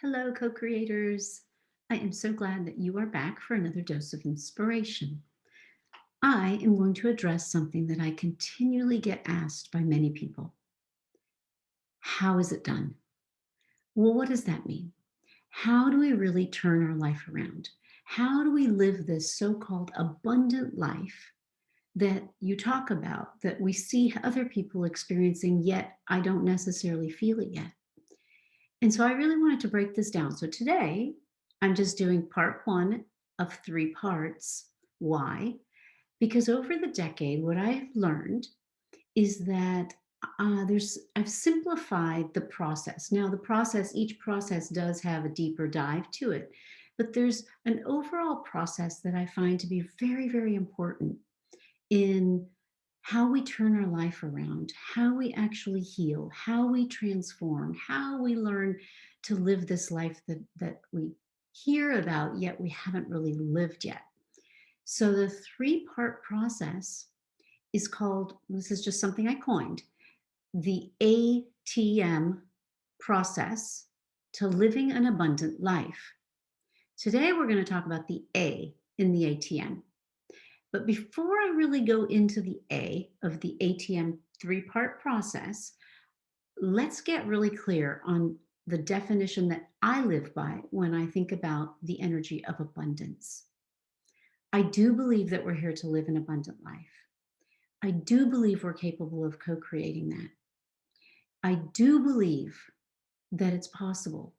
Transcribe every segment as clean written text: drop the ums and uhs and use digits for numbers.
Hello, co creators. I am so glad that you are back for another dose of inspiration. I am going to address something that I continually get asked by many people. How is it done? Well, what does that mean? How do we really turn our life around? How do we live this so called abundant life that you talk about, that we see other people experiencing, yet I don't necessarily feel it yet? And so I really wanted to break this down. So today I'm just doing part one of three parts. Why? Because over the decade, what I've learned is that I've simplified the process. Now, each process does have a deeper dive to it, but there's an overall process that I find to be very, very important in how we turn our life around, how we actually heal, how we transform, how we learn to live this life that we hear about, yet we haven't really lived yet. So the three-part process is called, this is just something I coined, the A.T.M process to living an abundant life. Today we're going to talk about the A in the A.T.M. But before I really go into the A of the A.T.M three-part process, let's get really clear on the definition that I live by when I think about the energy of abundance. I do believe that we're here to live an abundant life. I do believe we're capable of co-creating that. I do believe that it's possible.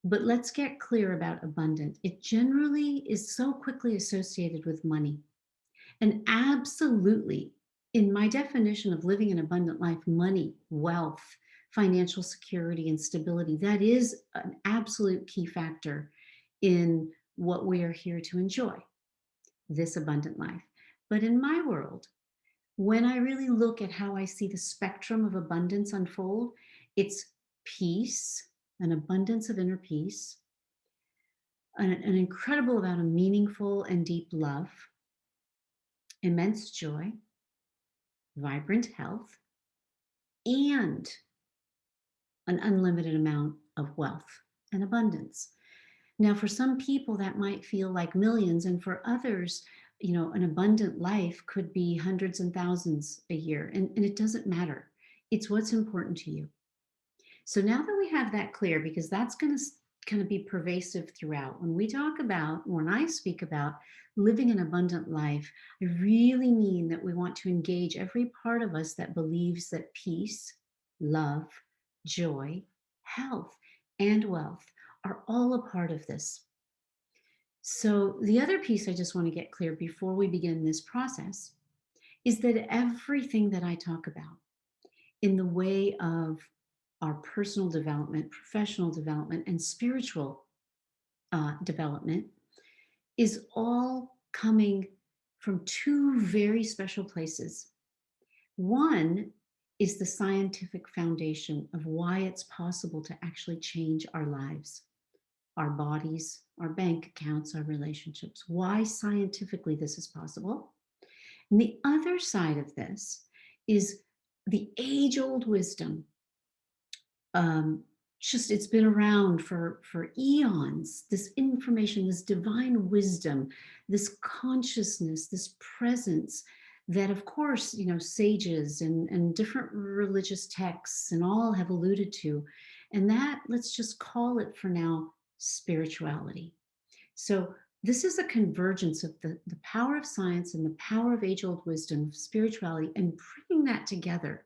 But let's get clear about abundant. It generally is so quickly associated with money. And absolutely, in my definition of living an abundant life, money, wealth, financial security, and stability, that is an absolute key factor in what we are here to enjoy, this abundant life. But in my world, when I really look at how I see the spectrum of abundance unfold, it's peace, an abundance of inner peace, an incredible amount of meaningful and deep love, immense joy, vibrant health, and an unlimited amount of wealth and abundance. Now, for some people, that might feel like millions, and for others, an abundant life could be hundreds and thousands a year, and it doesn't matter. It's what's important to you. So now that we have that clear, because that's going to kind of be pervasive throughout, when I speak about living an abundant life, I really mean that we want to engage every part of us that believes that peace, love, joy, health, and wealth are all a part of this. So the other piece I just want to get clear before we begin this process is that everything that I talk about in the way of our personal development, professional development, and spiritual development is all coming from two very special places. One is the scientific foundation of why it's possible to actually change our lives, our bodies, our bank accounts, our relationships, why scientifically this is possible. And the other side of this is the age-old wisdom. Just it's been around for eons, this information, this divine wisdom, this consciousness, this presence that, of course, sages and different religious texts and all have alluded to. And that, let's just call it for now, spirituality. So this is a convergence of the power of science and the power of age-old wisdom, spirituality, and bringing that together.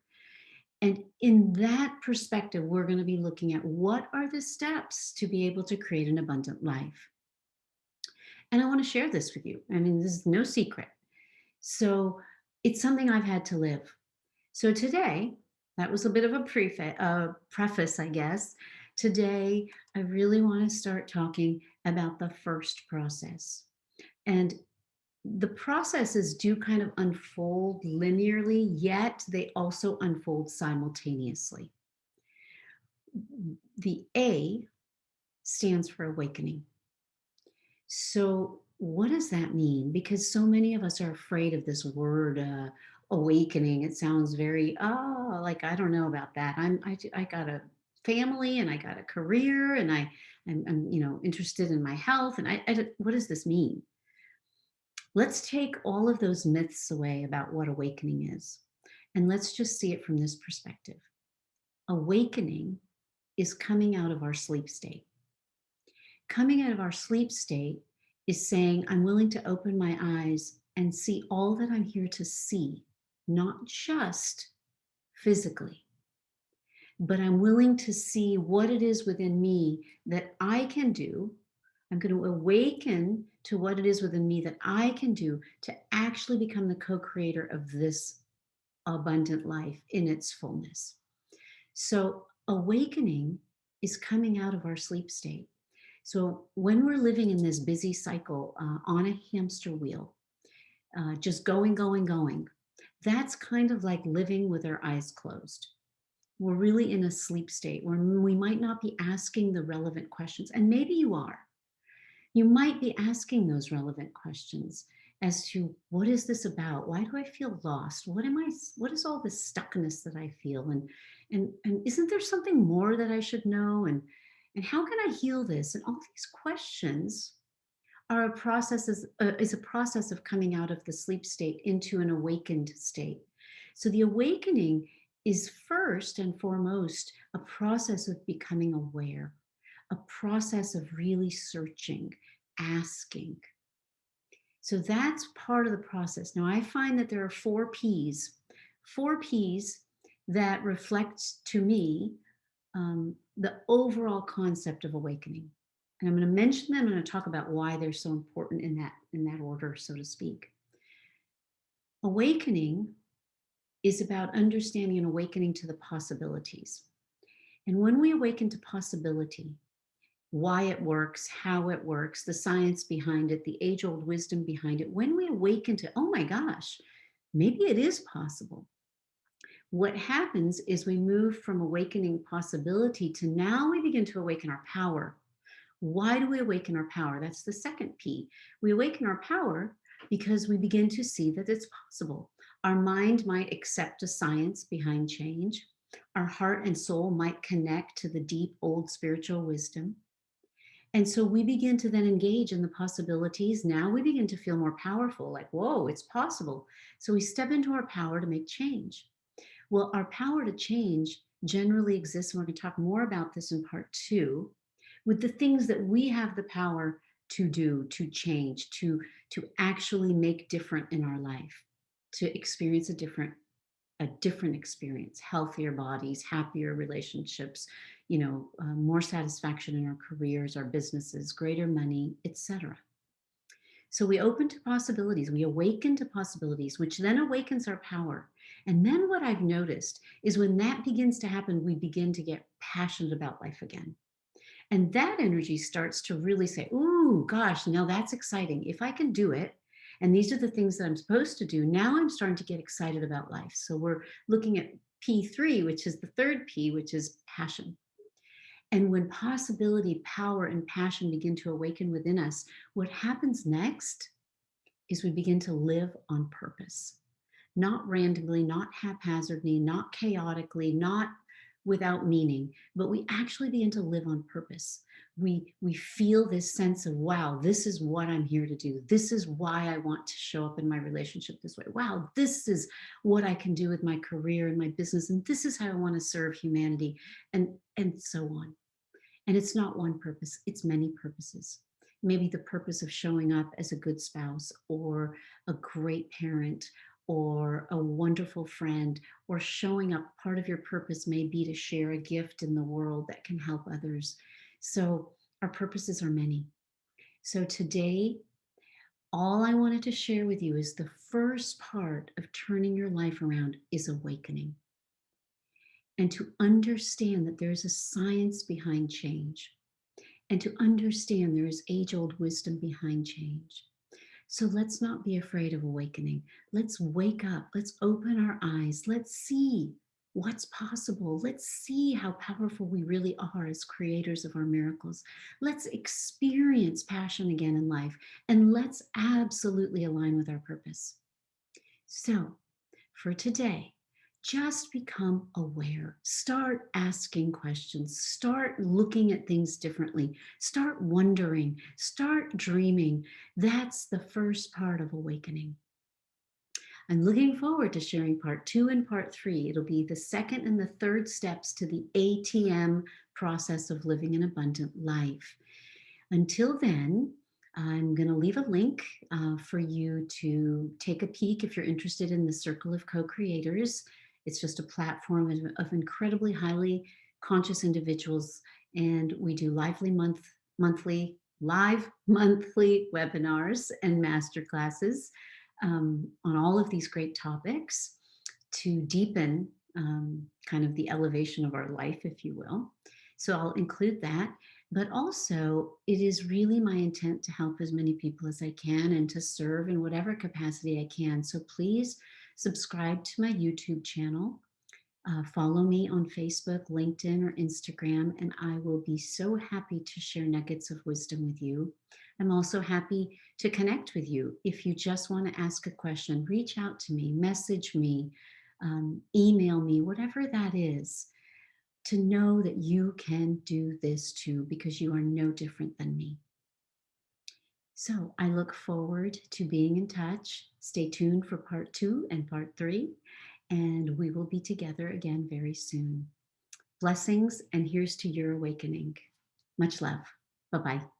And in that perspective, we're going to be looking at what are the steps to be able to create an abundant life. And I want to share this with you. I mean, this is no secret. So it's something I've had to live. So today, that was a bit of a preface, I guess. Today, I really want to start talking about the first process. And the processes do kind of unfold linearly, yet they also unfold simultaneously. The A stands for awakening. So, what does that mean? Because so many of us are afraid of this word awakening. It sounds very, like I don't know about that. I gotta family and I got a career and I'm interested in my health. And what does this mean? Let's take all of those myths away about what awakening is. And let's just see it from this perspective. Awakening is coming out of our sleep state. Coming out of our sleep state is saying, I'm willing to open my eyes and see all that I'm here to see, not just physically, but I'm willing to see what it is within me that I can do. I'm going to awaken to what it is within me that I can do to actually become the co creator of this abundant life in its fullness. So, awakening is coming out of our sleep state. So, when we're living in this busy cycle on a hamster wheel, just going, going, going, that's kind of like living with our eyes closed. We're really in a sleep state where we might not be asking the relevant questions. And maybe you are. You might be asking those relevant questions as to what is this about? Why do I feel lost? What is all this stuckness that I feel? And isn't there something more that I should know? And how can I heal this? And all these questions are is a process of coming out of the sleep state into an awakened state. So the awakening is first and foremost a process of becoming aware, a process of really searching, asking. So that's part of the process. Now I find that there are four P's that reflect to me the overall concept of awakening. And I'm going to mention them. I'm going to talk about why they're so important in that order, so to speak. Awakening is about understanding and awakening to the possibilities. And when we awaken to possibility, why it works, how it works, the science behind it, the age old wisdom behind it, when we awaken to, oh my gosh, maybe it is possible. What happens is we move from awakening possibility to now we begin to awaken our power. Why do we awaken our power? That's the second P. We awaken our power because we begin to see that it's possible. Our mind might accept a science behind change. Our heart and soul might connect to the deep old spiritual wisdom. And so we begin to then engage in the possibilities. Now we begin to feel more powerful, like, whoa, it's possible. So we step into our power to make change. Well, our power to change generally exists, and we're going to talk more about this in part 2, with the things that we have the power to do, to change, to actually make different in our life, to experience a different experience, healthier bodies, happier relationships, more satisfaction in our careers, our businesses, greater money, etc. So we open to possibilities, we awaken to possibilities, which then awakens our power. And then what I've noticed is when that begins to happen, we begin to get passionate about life again. And that energy starts to really say, ooh, gosh, now that's exciting. If I can do it, and these are the things that I'm supposed to do, now I'm starting to get excited about life. So we're looking at P3, which is the third P, which is passion. And when possibility, power, and passion begin to awaken within us, what happens next is we begin to live on purpose, not randomly, not haphazardly, not chaotically, not without meaning, but we actually begin to live on purpose. We feel this sense of, wow, this is what I'm here to do. This is why I want to show up in my relationship this way. Wow, this is what I can do with my career and my business, and this is how I want to serve humanity, and so on. And it's not one purpose, it's many purposes. Maybe the purpose of showing up as a good spouse or a great parent or a wonderful friend, or showing up. Part of your purpose may be to share a gift in the world that can help others. So our purposes are many. So today, all I wanted to share with you is the first part of turning your life around is awakening. And to understand that there's a science behind change, and to understand there is age old wisdom behind change. So let's not be afraid of awakening. Let's wake up. Let's open our eyes. Let's see what's possible. Let's see how powerful we really are as creators of our miracles. Let's experience passion again in life, and let's absolutely align with our purpose. So for today, just become aware. Start asking questions. Start looking at things differently. Start wondering. Start dreaming. That's the first part of awakening. I'm looking forward to sharing part two and part three. It'll be the second and the third steps to the A.T.M process of living an abundant life. Until then, I'm going to leave a link for you to take a peek if you're interested in the Circle of Co-Creators. It's just a platform of incredibly highly conscious individuals, and we do live monthly webinars and master classes on all of these great topics to deepen kind of the elevation of our life, if you will. So I'll include that. But also, it is really my intent to help as many people as I can and to serve in whatever capacity I can. So please subscribe to my YouTube channel. Follow me on Facebook, LinkedIn, or Instagram, and I will be so happy to share nuggets of wisdom with you. I'm also happy to connect with you. If you just want to ask a question, reach out to me, message me, email me, whatever that is, to know that you can do this too, because you are no different than me. So I look forward to being in touch. Stay tuned for part two and part three, and we will be together again very soon. Blessings, and here's to your awakening. Much love. Bye bye.